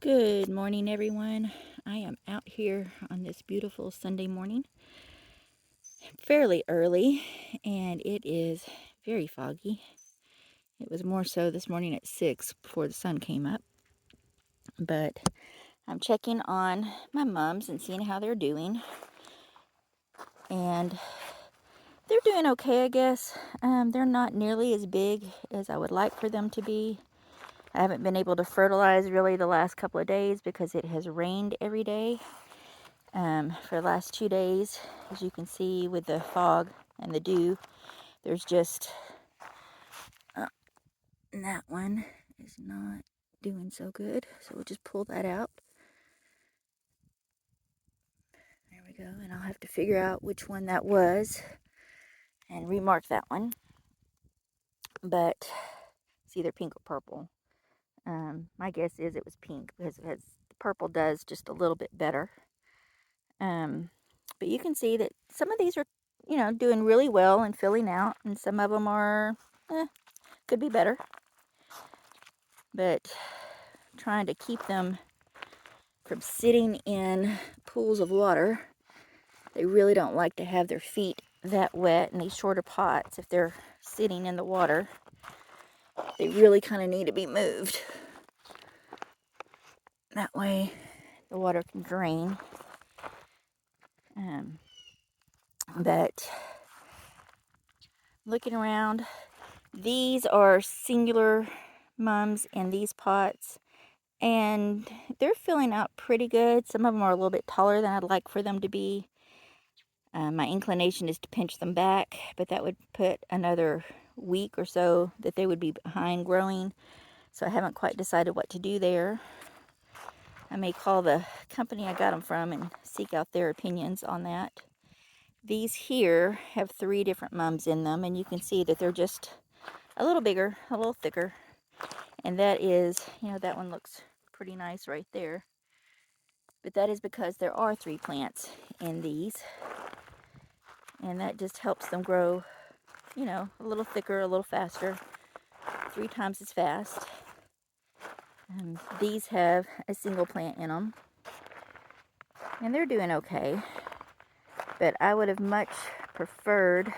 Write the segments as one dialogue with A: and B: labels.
A: Good morning, everyone. I am out here on this beautiful Sunday morning, fairly early, and it is very foggy. It was more so this morning at 6 before the sun came up, but I'm checking on my mums and seeing how they're doing, and they're doing okay, I guess. They're not nearly as big as I would like for them to be. I haven't been able to fertilize really the last couple of days because it has rained every day. For the last 2 days, as you can see with the fog and the dew, there's just that one is not doing so good, so we'll just pull that out. There we go, and I'll have to figure out which one that was and remark that one, but it's either pink or purple. My guess is it was pink because the purple does just a little bit better. But you can see that some of these are, doing really well and filling out, and some of them are, could be better. But trying to keep them from sitting in pools of water. They really don't like to have their feet that wet in these shorter pots. If they're sitting in the water, they really kind of need to be moved. That way the water can drain. But looking around, these are singular mums in these pots, and they're filling out pretty good. Some of them are a little bit taller than I'd like for them to be. My inclination is to pinch them back, but that would put another week or so that they would be behind growing. So I haven't quite decided what to do there. I may call the company I got them from and seek out their opinions on that. These here have 3 different mums in them, and you can see that they're just a little bigger, a little thicker. And that is, that one looks pretty nice right there. But that is because there are 3 plants in these. And that just helps them grow, a little thicker, a little faster, 3 times as fast. These have a single plant in them, and they're doing okay. But I would have much preferred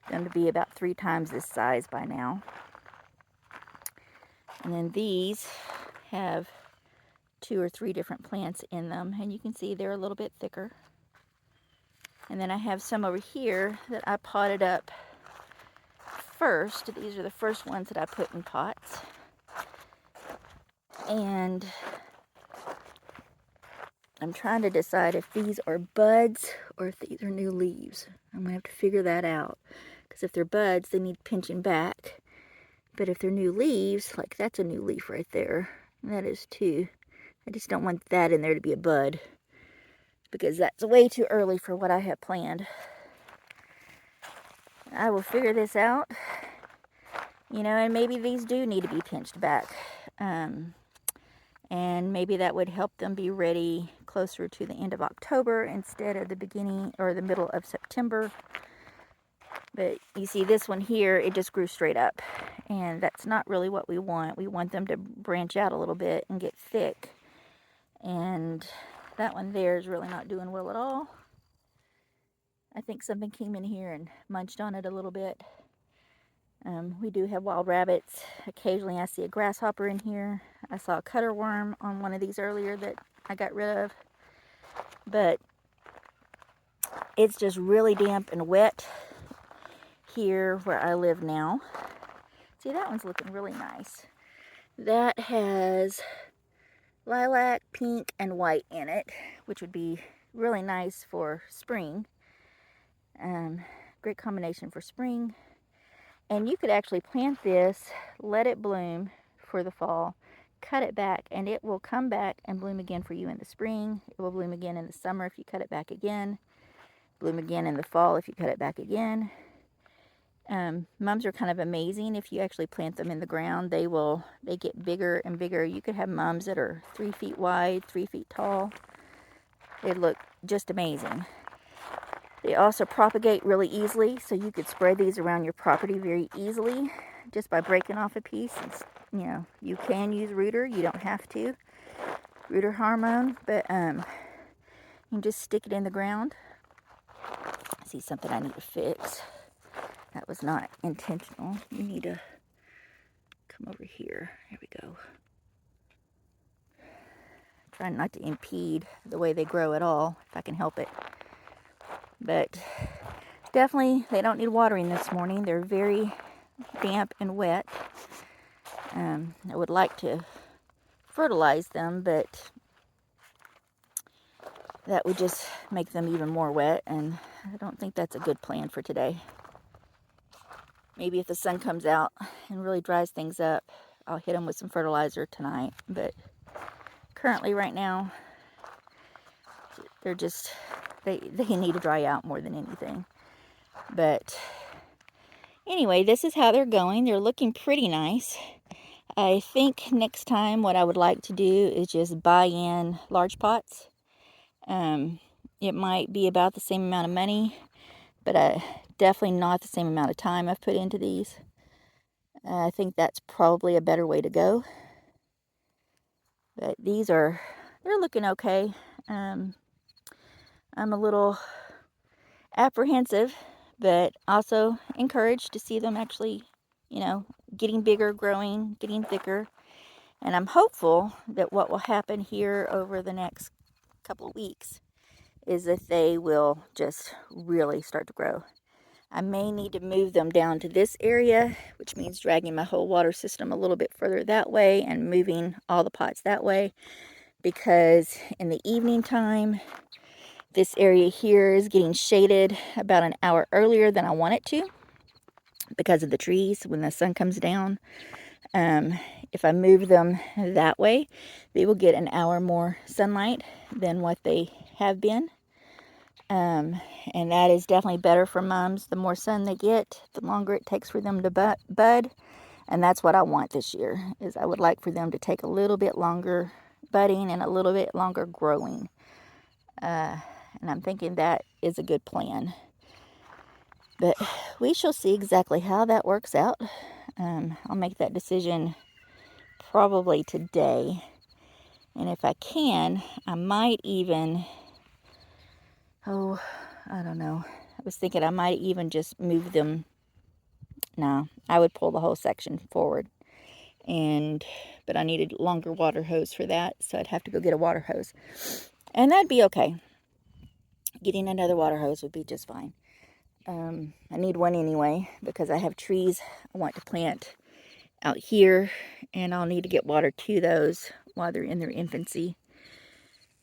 A: them to be about 3 times this size by now. And then these have 2 or 3 different plants in them, and you can see they're a little bit thicker. And then I have some over here that I potted up first. These are the first ones that I put in pots. And I'm trying to decide if these are buds or if these are new leaves. I'm going to have to figure that out. Because if they're buds, they need pinching back. But if they're new leaves, like that's a new leaf right there. And that is too. I just don't want that in there to be a bud, because that's way too early for what I have planned. I will figure this out. And maybe these do need to be pinched back. And maybe that would help them be ready closer to the end of October instead of the beginning or the middle of September. But you see this one here, it just grew straight up, and that's not really what we want. We want them to branch out a little bit and get thick, and that one there is really not doing well at all. I think something came in here and munched on it a little bit. We do have wild rabbits. Occasionally I see a grasshopper in here. I saw a cutter worm on one of these earlier that I got rid of. But it's just really damp and wet here where I live now. See, that one's looking really nice. That has lilac, pink, and white in it, which would be really nice for spring. Great combination for spring. And you could actually plant this, let it bloom for the fall, cut it back, and it will come back and bloom again for you in the spring. It will bloom again in the summer if you cut it back again. Bloom again in the fall if you cut it back again. Mums are kind of amazing. If you actually plant them in the ground, they get bigger and bigger. You could have mums that are 3 feet wide, 3 feet tall. They look just amazing. They also propagate really easily, so you could spread these around your property very easily just by breaking off a piece. You can use rooter, you don't have to. rooter hormone, but you can just stick it in the ground. I see something I need to fix. That was not intentional. You need to come over here. Here we go. Trying not to impede the way they grow at all, if I can help it. But definitely, they don't need watering this morning. They're very damp and wet. I would like to fertilize them, but that would just make them even more wet, and I don't think that's a good plan for today. Maybe if the sun comes out and really dries things up, I'll hit them with some fertilizer tonight. But currently, right now, they're just, they need to dry out more than anything. But anyway, this is how they're going. They're looking pretty nice. I think next time what I would like to do is just buy in large pots. It might be about the same amount of money, but definitely not the same amount of time I've put into these. I think that's probably a better way to go. But they're looking okay. I'm a little apprehensive, but also encouraged to see them actually, getting bigger, growing, getting thicker. And I'm hopeful that what will happen here over the next couple of weeks is that they will just really start to grow. I may need to move them down to this area, which means dragging my whole water system a little bit further that way and moving all the pots that way, because in the evening time, this area here is getting shaded about an hour earlier than I want it to because of the trees when the sun comes down. If I move them that way, they will get an hour more sunlight than what they have been. And that is definitely better for mums. The more sun they get, the longer it takes for them to bud. And that's what I want this year, is I would like for them to take a little bit longer budding and a little bit longer growing. And I'm thinking that is a good plan. But we shall see exactly how that works out. I'll make that decision probably today. And if I can, I might even, I don't know. I was thinking I might even just move them. No, I would pull the whole section forward. But I needed a longer water hose for that, so I'd have to go get a water hose. And that'd be okay. Getting another water hose would be just fine. I need one anyway, because I have trees I want to plant out here, and I'll need to get water to those while they're in their infancy.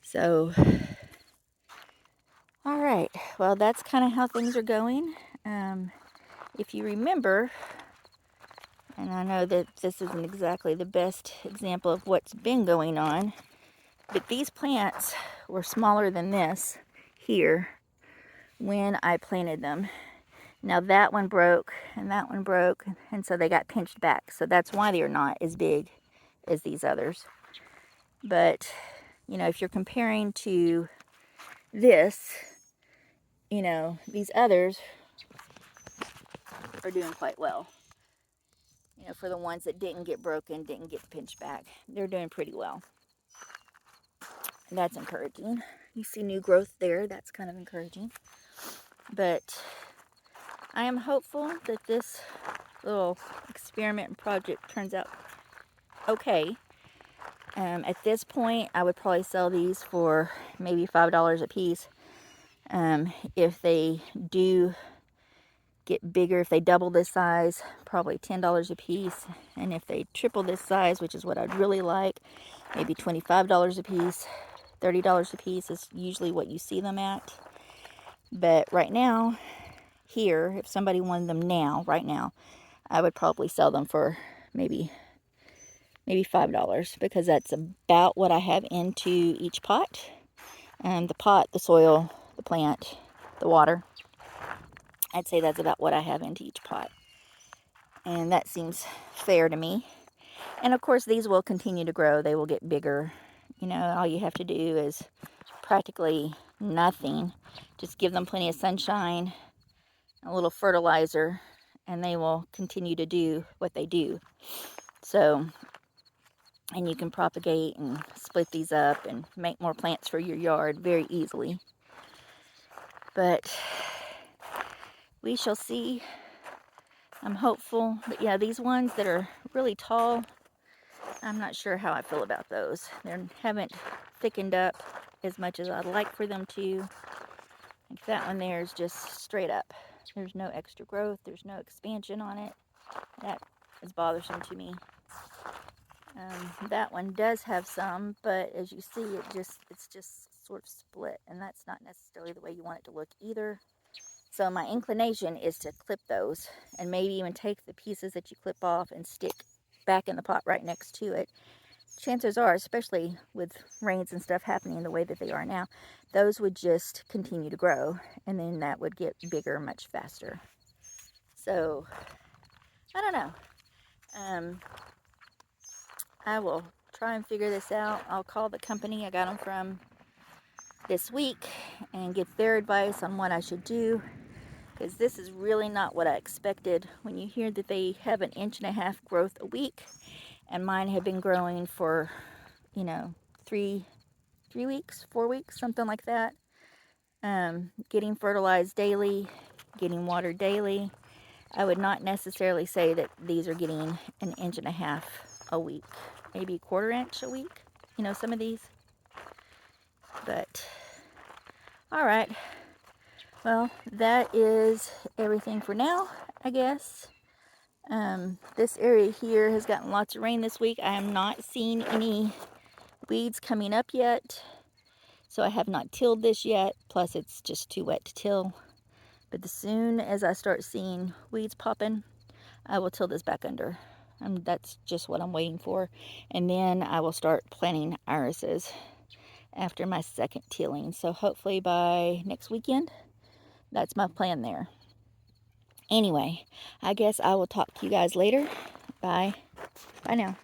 A: So, all right, well, that's kind of how things are going. If you remember, and I know that this isn't exactly the best example of what's been going on, but these plants were smaller than this here when I planted them. Now that one broke and that one broke, and so they got pinched back. So that's why they're not as big as these others. But, if you're comparing to this, these others are doing quite well. For the ones that didn't get broken, didn't get pinched back, they're doing pretty well. And that's encouraging. You see new growth there, that's kind of encouraging. But I am hopeful that this little experiment and project turns out okay. At this point, I would probably sell these for maybe $5 a piece. If they do get bigger, if they double this size, probably $10 a piece. And if they triple this size, which is what I'd really like, maybe $25 a piece. $30 a piece is usually what you see them at. But right now, here, if somebody wanted them now, right now, I would probably sell them for maybe $5, because that's about what I have into each pot. The pot, the soil, the plant, the water. I'd say that's about what I have into each pot. And that seems fair to me. And of course, these will continue to grow. They will get bigger. All you have to do is practically nothing. Just give them plenty of sunshine, a little fertilizer, and they will continue to do what they do. So And you can propagate and split these up and make more plants for your yard very easily. But we shall see. I'm hopeful. But yeah, these ones that are really tall, I'm not sure how I feel about those. They haven't thickened up as much as I'd like for them to. Like that one there is just straight up. There's no extra growth. There's no expansion on it. That is bothersome to me. That one does have some, but as you see, it's just sort of split, and that's not necessarily the way you want it to look either. So my inclination is to clip those, and maybe even take the pieces that you clip off and stick back in the pot right next to it. Chances are, especially with rains and stuff happening the way that they are now, those would just continue to grow, and then that would get bigger much faster. So I don't know. I will try and figure this out. I'll call the company I got them from this week and get their advice on what I should do, because this is really not what I expected. When you hear that they have 1.5 inch growth a week, and mine have been growing for, 3 weeks, 4 weeks, something like that. Getting fertilized daily, getting watered daily. I would not necessarily say that these are getting 1.5 inches a week, maybe 1/4 inch a week, some of these. But all right, well, that is everything for now, I guess. This area here has gotten lots of rain this week. I am not seeing any weeds coming up yet, so I have not tilled this yet. Plus it's just too wet to till. But as soon as I start seeing weeds popping, I will till this back under. That's just what I'm waiting for. And then I will start planting irises after my second tilling. So hopefully by next weekend, that's my plan there. Anyway, I guess I will talk to you guys later. Bye. Bye now.